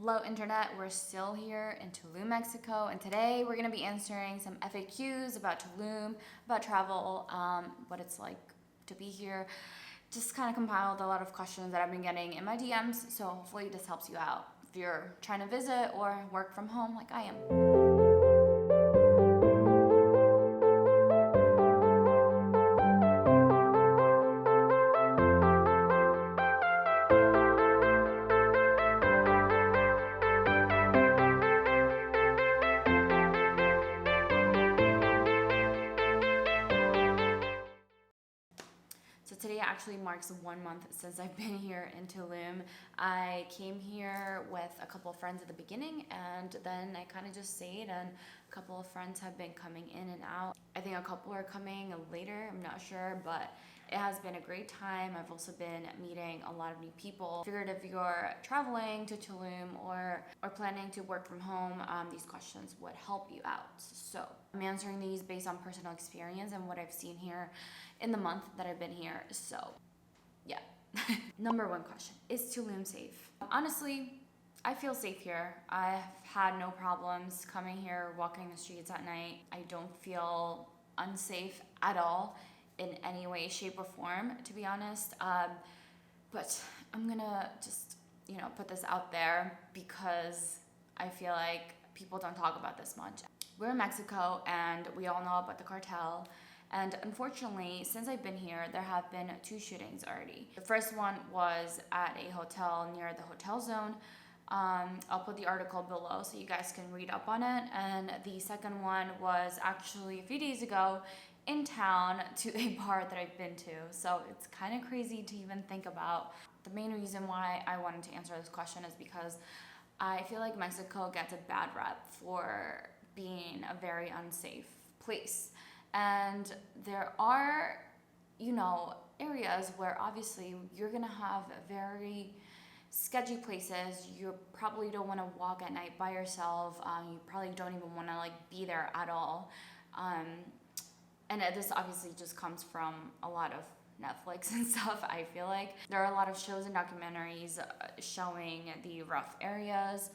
Hello internet, we're still here in Tulum, Mexico, and today we're going to be answering some FAQs about Tulum, about travel, what it's like to be here. Just kind of compiled a lot of questions that I've been getting in my DMs, so hopefully this helps you out if you're trying to visit or work from home like I am. So today actually marks 1 month since I've been here in Tulum. I came here with a couple of friends at the beginning, and then I kind of just stayed, and a couple of friends have been coming in and out. I think a couple are coming later, I'm not sure, but it has been a great time. I've also been meeting a lot of new people. Figured if you're traveling to Tulum or planning to work from home, these questions would help you out. So I'm answering these based on personal experience and what I've seen here in the month that I've been here. So yeah. Number one question, is Tulum safe? Honestly, I feel safe here. I've had no problems coming here, walking the streets at night. I don't feel unsafe at all in any way, shape, or form, to be honest. But I'm gonna just, put this out there because I feel like people don't talk about this much. We're in Mexico and we all know about the cartel. And unfortunately, since I've been here, there have been 2 shootings already. The first one was at a hotel near the hotel zone. I'll put the article below so you guys can read up on it. And the second one was actually a few days ago in town to a bar that I've been to. So it's kind of crazy to even think about. The main reason why I wanted to answer this question is because I feel like Mexico gets a bad rep for being a very unsafe place. And there are, areas where obviously you're gonna have very sketchy places. You probably don't want to walk at night by yourself. You probably don't even want to be there at all. And this obviously just comes from a lot of Netflix and stuff. I feel like there are a lot of shows and documentaries showing the rough areas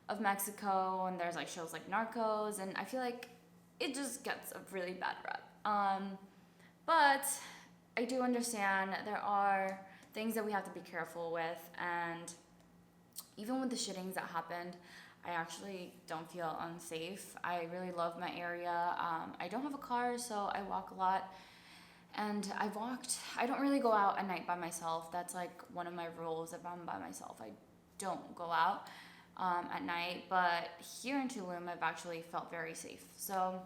of Mexico, and there's shows like Narcos, and I feel like it just gets a really bad rep. But I do understand there are things that we have to be careful with, and even with the shootings that happened, I actually don't feel unsafe. I really love my area. I don't have a car, so I walk a lot. And I don't really go out at night by myself. That's one of my rules. If I'm by myself, I don't go out at night. But here in Tulum, I've actually felt very safe. So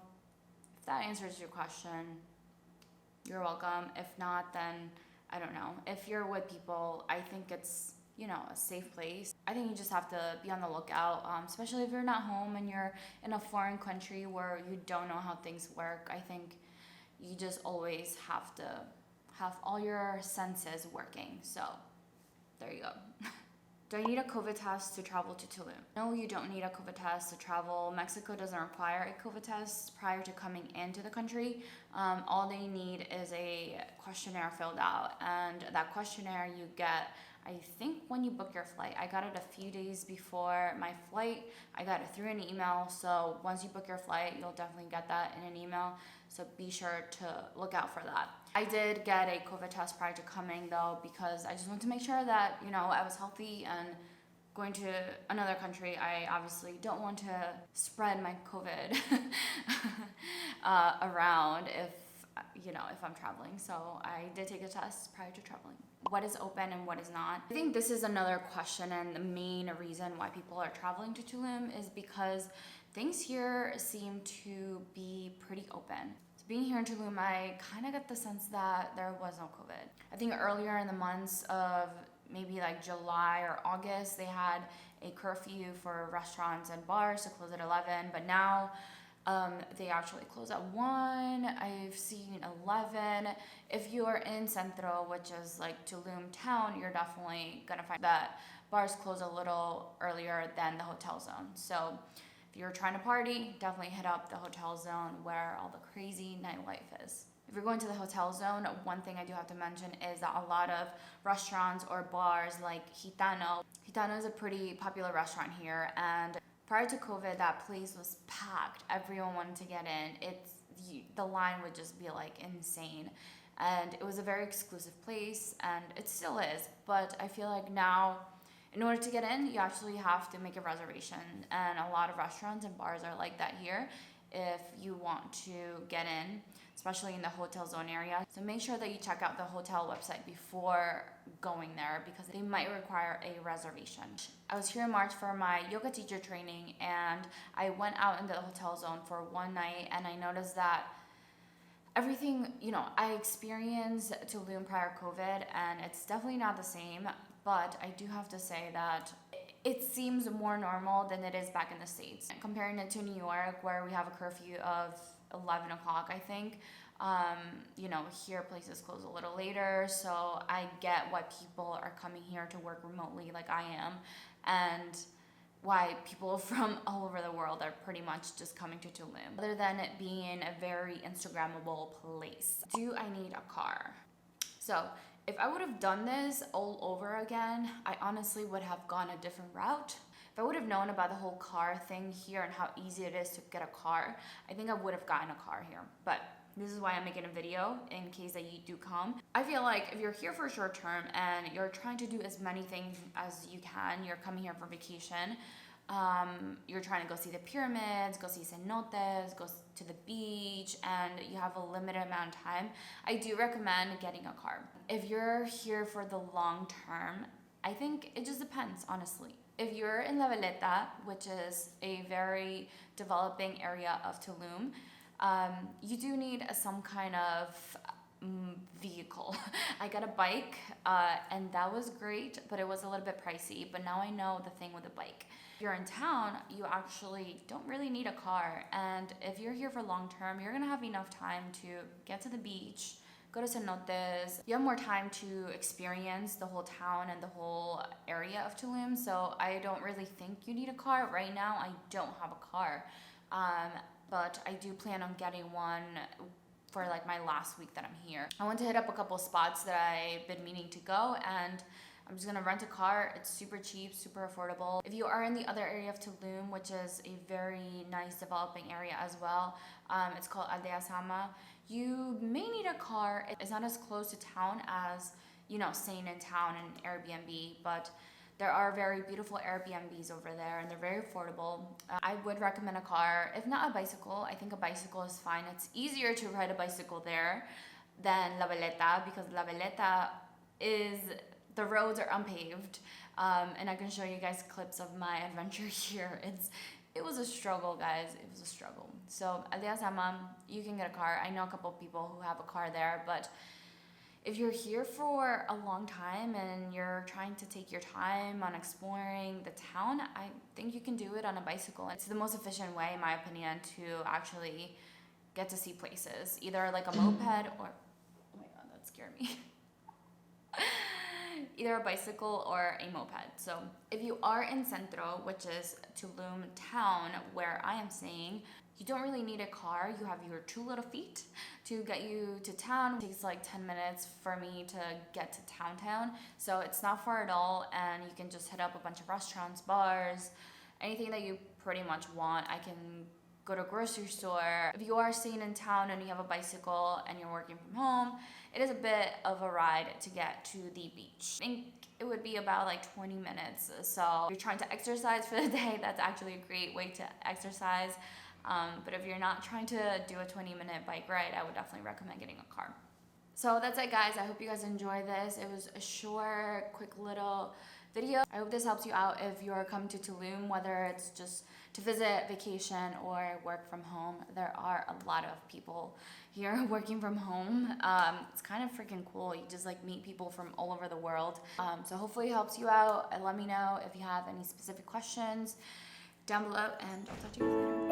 if that answers your question, you're welcome. If not, then I don't know. If you're with people, I think it's a safe place. I think you just have to be on the lookout, especially if you're not home and you're in a foreign country where you don't know how things work. I think you just always have to have all your senses working. So there you go. Do I need a COVID test to travel to Tulum? No, you don't need a COVID test to travel. Mexico doesn't require a COVID test prior to coming into the country. All they need is a questionnaire filled out, and that questionnaire you get, I think, when you book your flight. I got it a few days before my flight. I got it through an email, so once you book your flight, you'll definitely get that in an email, so be sure to look out for that. I did get a COVID test prior to coming though, because I just wanted to make sure that, I was healthy, and going to another country, I obviously don't want to spread my COVID around if I'm traveling. So I did take a test prior to traveling. What is open and what is not? I think this is another question, and the main reason why people are traveling to Tulum is because things here seem to be pretty open. So being here in Tulum, I kind of get the sense that there was no COVID. I think earlier in the months of maybe July or August, they had a curfew for restaurants and bars to close at 11, but now they actually close at 1. I've seen 11. If you're in Centro, which is Tulum town, you're definitely gonna find that bars close a little earlier than the hotel zone. So if you're trying to party, definitely hit up the hotel zone where all the crazy nightlife is. If you're going to the hotel zone, one thing I do have to mention is that a lot of restaurants or bars like Gitano is a pretty popular restaurant here, and prior to COVID, that place was packed. Everyone wanted to get in. The line would just be like insane. And it was a very exclusive place, and it still is. But I feel like now, in order to get in, you actually have to make a reservation. And a lot of restaurants and bars are like that here if you want to get in, especially in the hotel zone area. So make sure that you check out the hotel website before going there because they might require a reservation. I was here in March for my yoga teacher training, and I went out into the hotel zone for one night, and I noticed that everything, I experienced Tulum prior COVID, and it's definitely not the same, but I do have to say that it seems more normal than it is back in the States. Comparing it to New York, where we have a curfew of 11 o'clock, I think, here places close a little later, so I get why people are coming here to work remotely like I am, and why people from all over the world are pretty much just coming to Tulum. Other than it being a very Instagrammable place. Do I need a car? So if I would have done this all over again, I honestly would have gone a different route. If I would have known about the whole car thing here and how easy it is to get a car, I think I would have gotten a car here. But this is why I'm making a video in case that you do come. I feel like if you're here for short term and you're trying to do as many things as you can, you're coming here for vacation, you're trying to go see the pyramids, go see cenotes, go to the beach, and you have a limited amount of time, I do recommend getting a car. If you're here for the long term, I think it just depends, honestly. If you're in La Veleta, which is a very developing area of Tulum, you do need some kind of vehicle. I got a bike, and that was great, but it was a little bit pricey. But now I know the thing with a bike. If you're in town, you actually don't really need a car. And if you're here for long term, you're gonna have enough time to get to the beach, go to cenotes. You have more time to experience the whole town and the whole area of Tulum. So I don't really think you need a car. Right now, I don't have a car. But I do plan on getting one for like my last week that I'm here. I want to hit up a couple spots that I've been meaning to go, and I'm just gonna rent a car. It's super cheap, super affordable. If you are in the other area of Tulum, which is a very nice developing area as well, it's called Aldea Sama, you may need a car. It's not as close to town as, staying in town and Airbnb, but there are very beautiful Airbnbs over there, and they're very affordable. I would recommend a car, if not a bicycle. I think a bicycle is fine. It's easier to ride a bicycle there than La Veleta, because La Veleta the roads are unpaved, and I can show you guys clips of my adventure here. It was a struggle, guys. It was a struggle. So Aldea Sama, you can get a car. I know a couple of people who have a car there, but if you're here for a long time and you're trying to take your time on exploring the town, I think you can do it on a bicycle. It's the most efficient way, in my opinion, to actually get to see places. Either like a moped or, oh my god, that scared me. Either a bicycle or a moped. So if you are in Centro, which is Tulum town where I am staying, you don't really need a car. You have your 2 little feet to get you to town. It takes like 10 minutes for me to get to town. So it's not far at all, and you can just hit up a bunch of restaurants, bars, anything that you pretty much want. I can go to a grocery store. If you are staying in town and you have a bicycle and you're working from home, it is a bit of a ride to get to the beach. I think it would be about like 20 minutes. So if you're trying to exercise for the day, that's actually a great way to exercise. But if you're not trying to do a 20-minute bike ride, I would definitely recommend getting a car. So that's it, guys. I hope you guys enjoyed this. It was a short, quick little video. I hope this helps you out if you're coming to Tulum, whether it's just to visit, vacation, or work from home. There are a lot of people here working from home. It's kind of freaking cool. You just like meet people from all over the world. So hopefully it helps you out, and let me know if you have any specific questions down below, and I'll talk to you guys later.